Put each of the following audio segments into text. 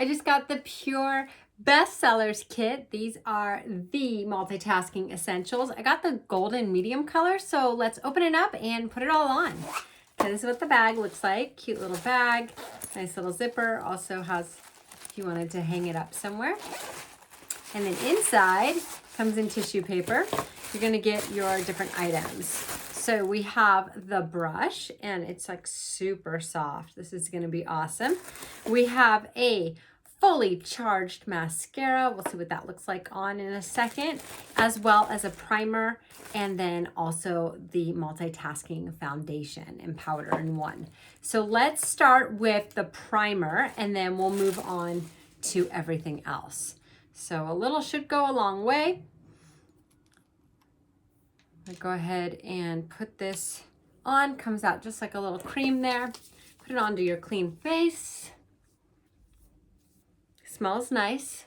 I just got the Pure Bestsellers kit. These are the multitasking essentials. I got the golden medium color, so let's open it up and put it all on. Okay, this is what the bag looks like. Cute little bag, nice little zipper. Also has, if you wanted to hang it up somewhere. And then inside comes in tissue paper. You're gonna get your different items. So we have the brush, and it's like super soft. This is gonna be awesome. We have a Fully Charged Mascara. We'll see what that looks like on in a second, as well as a primer, and then also the Multitasking foundation and powder in one. So let's start with the primer, and then we'll move on to everything else. So a little should go a long way. I'll go ahead and put this on. Comes out just like a little cream there. Put it onto your clean face. Smells nice.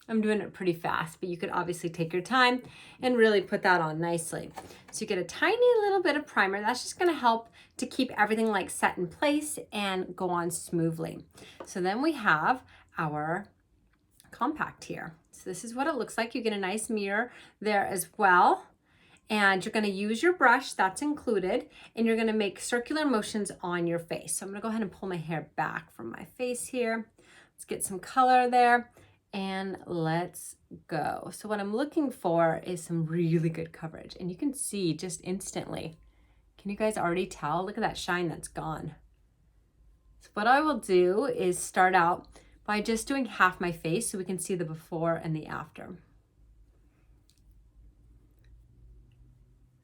I'm doing it pretty fast, but you could obviously take your time and really put that on nicely. So you get a tiny little bit of primer. That's just gonna help to keep everything like set in place and go on smoothly. So then we have our compact here. So this is what it looks like. You get a nice mirror there as well. And you're gonna use your brush, that's included, and you're gonna make circular motions on your face. So I'm gonna go ahead and pull my hair back from my face here. Let's get some color there, and let's go. So what I'm looking for is some really good coverage, and you can see just instantly. Can you guys already tell? Look at that shine that's gone. So what I will do is start out by just doing half my face so we can see the before and the after.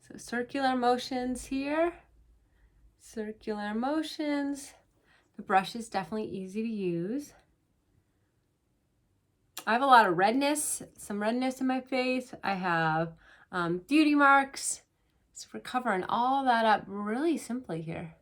So circular motions here, circular motions. The brush is definitely easy to use. I have a lot of redness, some redness in my face. I have beauty marks. So we're covering all that up really simply here.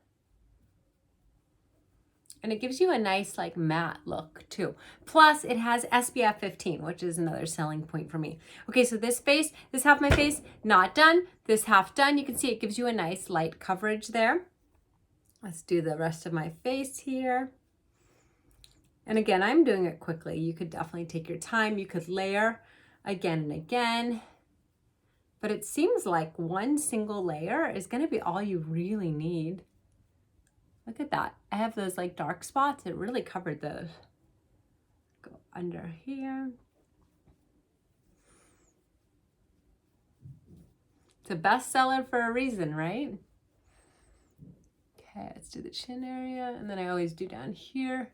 And it gives you a nice like matte look too. Plus it has SPF 15, which is another selling point for me. Okay, so this face, this half of my face, not done. This half done. You can see it gives you a nice light coverage there. Let's do the rest of my face here. And again, I'm doing it quickly. You could definitely take your time. You could layer again and again. But it seems like one single layer is gonna be all you really need. Look at that. I have those like dark spots. It really covered those. Go under here. It's a bestseller for a reason, right? Okay, let's do the chin area. And then I always do down here.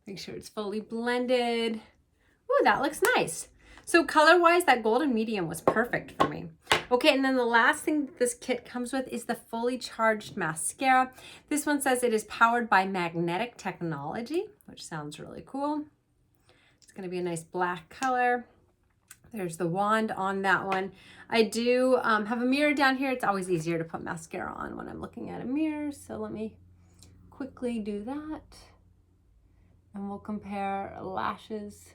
Make sure it's fully blended. Ooh, that looks nice. So color-wise, that golden medium was perfect for me. Okay, and then the last thing this kit comes with is the Fully Charged Mascara. This one says it is powered by magnetic technology, which sounds really cool. It's gonna be a nice black color. There's the wand on that one. I do have a mirror down here. It's always easier to put mascara on when I'm looking at a mirror. So let me quickly do that. And we'll compare lashes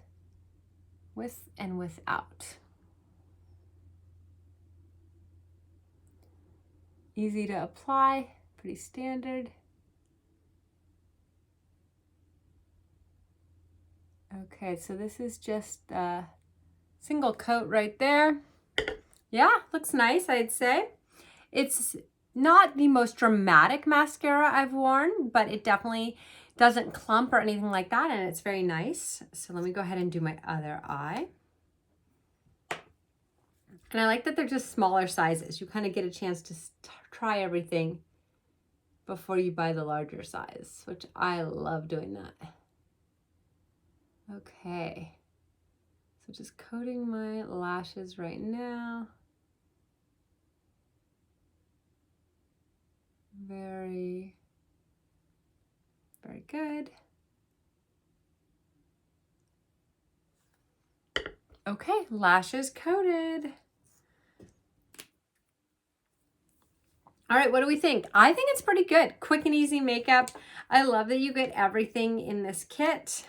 with and without. Easy to apply, pretty standard. Okay, so this is just a single coat right there. Yeah, looks nice, I'd say. It's not the most dramatic mascara I've worn, but it definitely doesn't clump or anything like that, and it's very nice. So let me go ahead and do my other eye. And I like that they're just smaller sizes. You kind of get a chance to try everything before you buy the larger size, which I love doing that. Okay, so just coating my lashes right now. Very good. Okay, lashes coated. All right, what do we think? I think it's pretty good. Quick and easy makeup. I love that you get everything in this kit.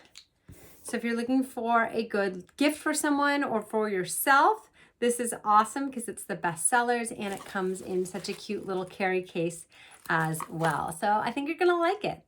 So if you're looking for a good gift for someone or for yourself, this is awesome because it's the Bestsellers and it comes in such a cute little carry case as well. So I think you're gonna like it.